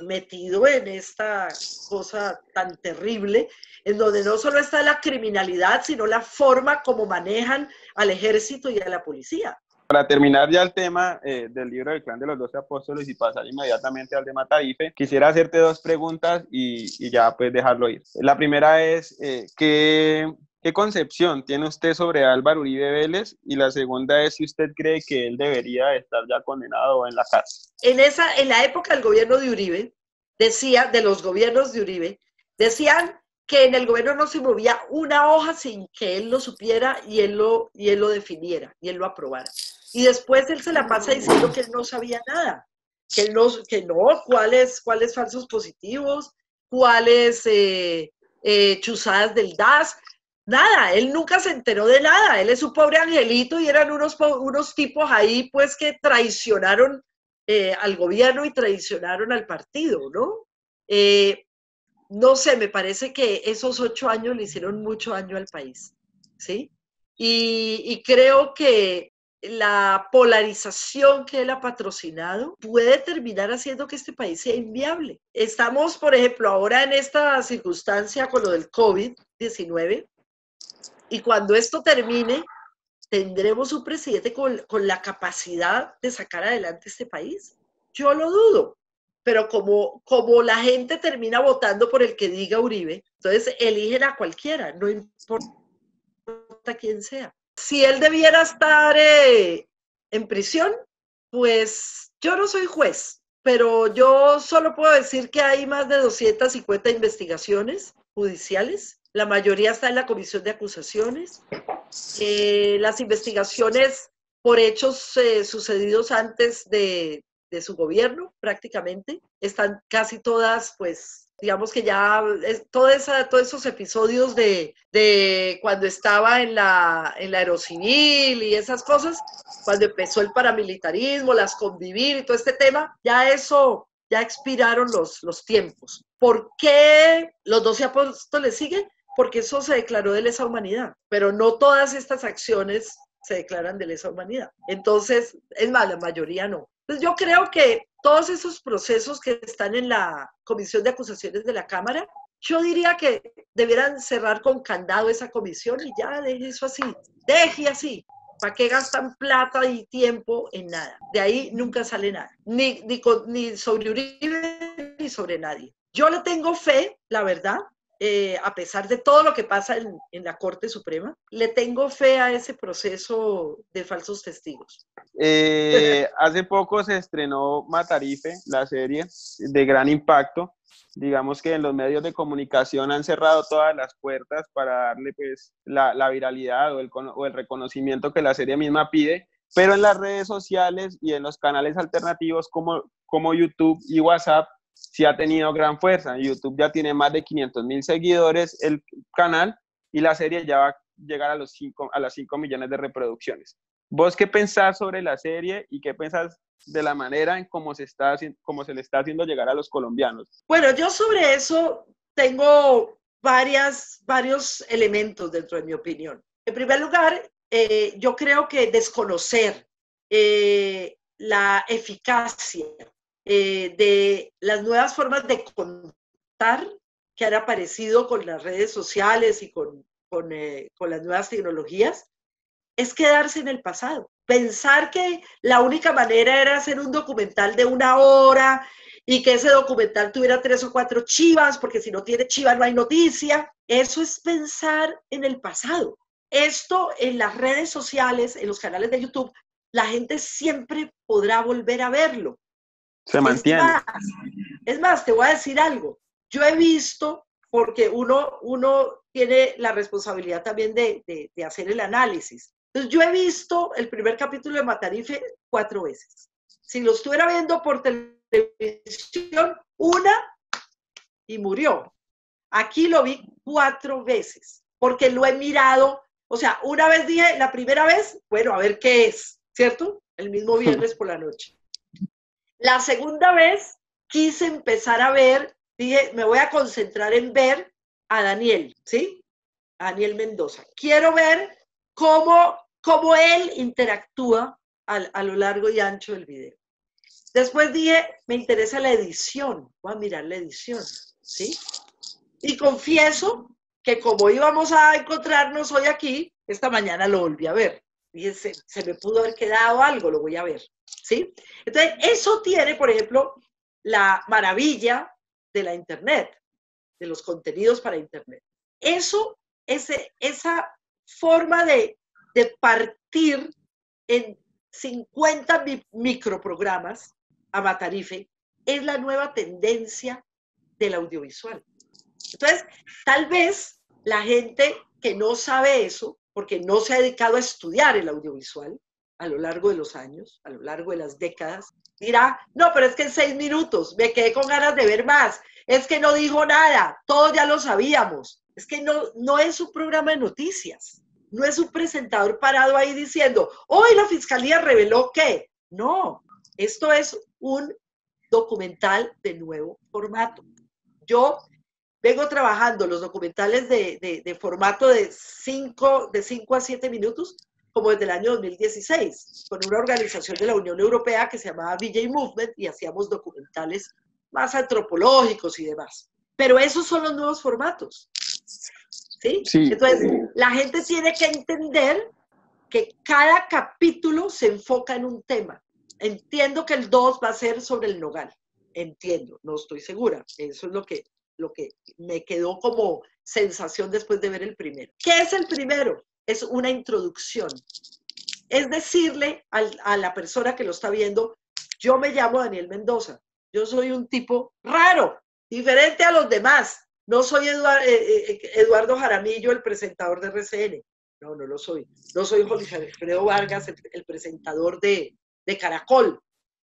metido en esta cosa tan terrible, en donde no solo está la criminalidad, sino la forma como manejan al ejército y a la policía. Para terminar ya el tema del libro del Clan de los 12 Apóstoles y pasar inmediatamente al de Mataife, quisiera hacerte dos preguntas y ya pues dejarlo ir. La primera es, ¿qué ¿qué concepción tiene usted sobre Álvaro Uribe Vélez? Y la segunda es si usted cree que él debería estar ya condenado en la cárcel. En la época del gobierno de Uribe, de los gobiernos de Uribe, decían que en el gobierno no se movía una hoja sin que él lo supiera y él lo definiera y él lo aprobara. Y después él se la pasa diciendo que él no sabía nada, que no, cuáles falsos positivos, cuáles chuzadas del DAS, nada, él nunca se enteró de nada, él es un pobre angelito y eran unos tipos ahí pues que traicionaron al gobierno y traicionaron al partido, ¿no? No sé, me parece que esos 8 años le hicieron mucho daño al país, ¿sí? Y creo que la polarización que él ha patrocinado puede terminar haciendo que este país sea inviable. Estamos, por ejemplo, ahora en esta circunstancia con lo del COVID-19 y cuando esto termine, ¿tendremos un presidente con la capacidad de sacar adelante este país? Yo lo dudo. Pero como la gente termina votando por el que diga Uribe, entonces eligen a cualquiera, no importa quién sea. Si él debiera estar en prisión, pues yo no soy juez, pero yo solo puedo decir que hay más de 250 investigaciones judiciales. La mayoría está en la comisión de acusaciones. Las investigaciones por hechos sucedidos antes de su gobierno, prácticamente, están casi todas, pues, digamos que ya, todos esos episodios de cuando estaba en la aerocivil y esas cosas, cuando empezó el paramilitarismo, las convivir y todo este tema, ya expiraron los tiempos. ¿Por qué los 12 apóstoles siguen? Porque eso se declaró de lesa humanidad, pero no todas estas acciones se declaran de lesa humanidad. Entonces, es más, la mayoría no. Entonces, yo creo que todos esos procesos que están en la Comisión de Acusaciones de la Cámara, yo diría que debieran cerrar con candado esa comisión y ya deje eso así, deje así. ¿Para qué gastan plata y tiempo en nada? De ahí nunca sale nada, ni sobre Uribe ni sobre nadie. Yo le tengo fe, la verdad, a pesar de todo lo que pasa en la Corte Suprema, le tengo fe a ese proceso de falsos testigos. Hace poco se estrenó Matarife, la serie de gran impacto. Digamos que en los medios de comunicación han cerrado todas las puertas para darle pues la viralidad o el reconocimiento que la serie misma pide, pero en las redes sociales y en los canales alternativos como YouTube y WhatsApp sí ha tenido gran fuerza. YouTube ya tiene más de 500,000 seguidores el canal y la serie ya va a llegar a las 5 millones de reproducciones. ¿Vos qué pensás sobre la serie y qué pensás de la manera en cómo se le está haciendo llegar a los colombianos? Bueno, yo sobre eso tengo varios elementos dentro de mi opinión. En primer lugar, yo creo que desconocer la eficacia de las nuevas formas de contar que han aparecido con las redes sociales y con las nuevas tecnologías, es quedarse en el pasado. Pensar que la única manera era hacer un documental de 1 hora y que ese documental tuviera 3 o 4 chivas, porque si no tiene chivas no hay noticia. Eso es pensar en el pasado. Esto en las redes sociales, en los canales de YouTube, la gente siempre podrá volver a verlo. Se mantiene. Es más, te voy a decir algo. Yo he visto, porque uno tiene la responsabilidad también de hacer el análisis. Entonces, yo he visto el primer capítulo de Matarife 4 veces. Si lo estuviera viendo por televisión, una y murió. Aquí lo vi 4 veces, porque lo he mirado. O sea, una vez dije, la primera vez, bueno, a ver qué es, ¿cierto? El mismo viernes por la noche. La segunda vez quise empezar a ver, dije, me voy a concentrar en ver a Daniel, ¿sí? A Daniel Mendoza. Quiero ver cómo él interactúa a lo largo y ancho del video. Después dije, me interesa la edición, voy a mirar la edición, ¿sí? Y confieso que como íbamos a encontrarnos hoy aquí, esta mañana lo volví a ver. Dije, se me pudo haber quedado algo, lo voy a ver, ¿sí? Entonces, eso tiene, por ejemplo, la maravilla de la Internet, de los contenidos para Internet. Eso esa forma de partir en 50 microprogramas a Matarife es la nueva tendencia del audiovisual. Entonces, tal vez la gente que no sabe eso, porque no se ha dedicado a estudiar el audiovisual a lo largo de los años, a lo largo de las décadas, dirá, no, pero es que en 6 minutos me quedé con ganas de ver más, es que no dijo nada, todos ya lo sabíamos. Es que no es un programa de noticias, no es un presentador parado ahí diciendo, hoy la fiscalía reveló que. No, esto es un documental de nuevo formato. Yo vengo trabajando los documentales de formato de 5 a 7 minutos como desde el año 2016, con una organización de la Unión Europea que se llamaba VJ Movement y hacíamos documentales más antropológicos y demás. Pero esos son los nuevos formatos. ¿Sí? Sí. Entonces, la gente tiene que entender que cada capítulo se enfoca en un tema. Entiendo que el 2 va a ser sobre el nogal. Entiendo, no estoy segura. Eso es lo que me quedó como sensación después de ver el primero. ¿Qué es el primero? Es una introducción. Es decirle a la persona que lo está viendo, yo me llamo Daniel Mendoza, yo soy un tipo raro, diferente a los demás. No soy Eduardo Jaramillo, el presentador de RCN. No lo soy. No soy Jorge Alfredo Vargas, el presentador de Caracol.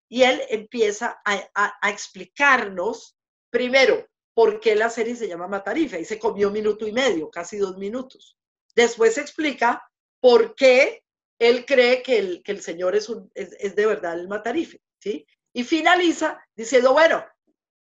Y él empieza a explicarnos, primero, por qué la serie se llama Matarife. Y se comió 1 minuto y medio, casi 2 minutos. Después explica por qué él cree que el señor es de verdad el Matarife, ¿sí? Y finaliza diciendo, bueno,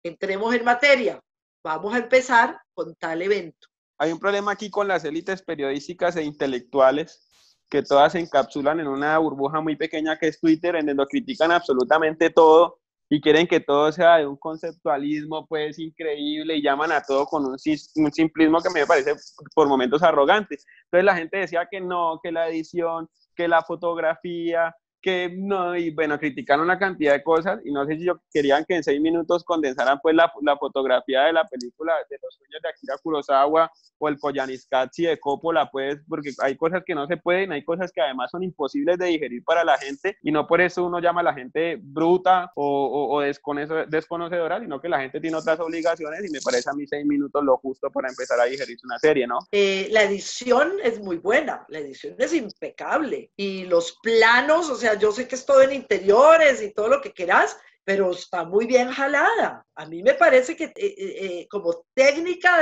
entremos en materia. Vamos a empezar con tal evento. Hay un problema aquí con las élites periodísticas e intelectuales que todas se encapsulan en una burbuja muy pequeña que es Twitter, en donde critican absolutamente todo y quieren que todo sea de un conceptualismo pues increíble y llaman a todo con un simplismo que me parece por momentos arrogante. Entonces la gente decía que no, que la edición, que la fotografía, que no, y bueno, criticaron una cantidad de cosas y no sé si querían que en 6 minutos condensaran pues la fotografía de la película de los sueños de Akira Kurosawa o el Koyaanisqatsi de Coppola, pues, porque hay cosas que no se pueden, hay cosas que además son imposibles de digerir para la gente y no por eso uno llama a la gente bruta o desconocedora, sino que la gente tiene otras obligaciones y me parece a mí 6 minutos lo justo para empezar a digerirse una serie, ¿no? La edición es muy buena, la edición es impecable y los planos, o sea, yo sé que es todo en interiores y todo lo que quieras, pero está muy bien jalada. A mí me parece que como técnica,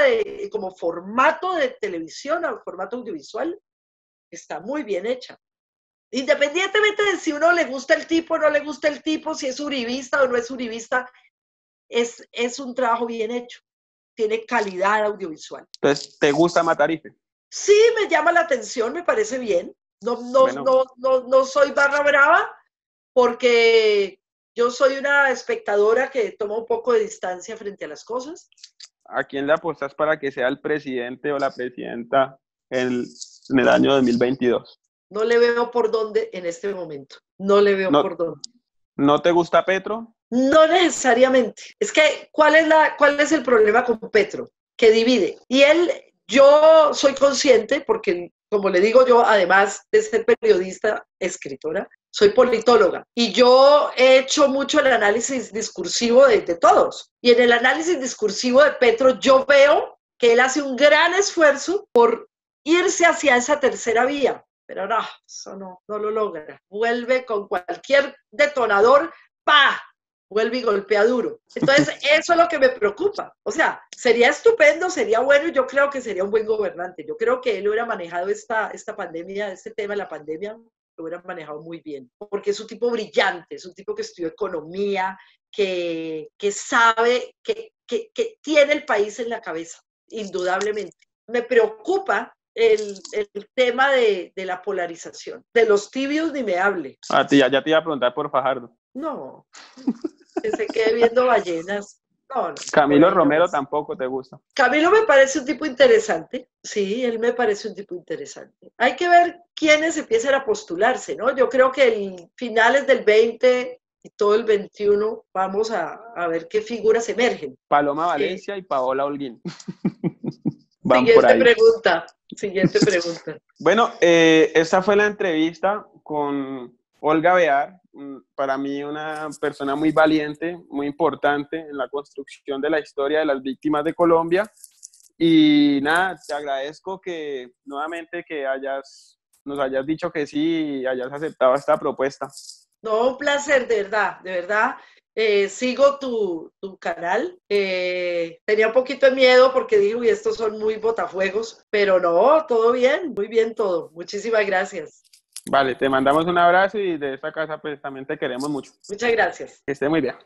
como formato de televisión o formato audiovisual, está muy bien hecha. Independientemente de si uno le gusta el tipo o no le gusta el tipo, si es uribista o no es uribista, es un trabajo bien hecho. Tiene calidad audiovisual. Entonces, ¿te gusta Matarife? Sí, me llama la atención, me parece bien. No soy barra brava porque yo soy una espectadora que toma un poco de distancia frente a las cosas. ¿A quién le apostas para que sea el presidente o la presidenta en el año 2022? No le veo por dónde en este momento. No le veo por dónde. ¿No te gusta Petro? No necesariamente. Es que, ¿cuál es el problema con Petro? Que divide. Y yo soy consciente, porque como le digo yo, además de ser periodista, escritora, soy politóloga. Y yo he hecho mucho el análisis discursivo de todos. Y en el análisis discursivo de Petro, yo veo que él hace un gran esfuerzo por irse hacia esa tercera vía. Pero no, eso no lo logra. Vuelve con cualquier detonador, ¡pa! Vuelve y golpea duro. Entonces, eso es lo que me preocupa. O sea, sería estupendo, sería bueno, y yo creo que sería un buen gobernante. Yo creo que él hubiera manejado esta pandemia, este tema de la pandemia, lo hubiera manejado muy bien. Porque es un tipo brillante, es un tipo que estudió economía, que sabe, que tiene el país en la cabeza, indudablemente. Me preocupa el tema de la polarización. De los tibios ni me hable. Ya te iba a preguntar por Fajardo. No, que se quede viendo ballenas. No. Camilo Romero tampoco te gusta. Camilo me parece un tipo interesante. Sí, él me parece un tipo interesante. Hay que ver quiénes empiezan a postularse, ¿no? Yo creo que en finales del 20 y todo el 21 vamos a ver qué figuras emergen. Paloma Valencia y Paola Holguín. van por ahí. Siguiente pregunta. Bueno, esta fue la entrevista con Olga Bear, para mí una persona muy valiente, muy importante en la construcción de la historia de las víctimas de Colombia. Y nada, te agradezco que nuevamente que nos hayas dicho que sí y hayas aceptado esta propuesta. No, un placer, de verdad, de verdad. Sigo tu canal. Tenía un poquito de miedo porque dije, uy, estos son muy botafuegos, pero no, todo bien, muy bien todo. Muchísimas gracias. Vale, te mandamos un abrazo y de esta casa pues también te queremos mucho. Muchas gracias. Que esté muy bien.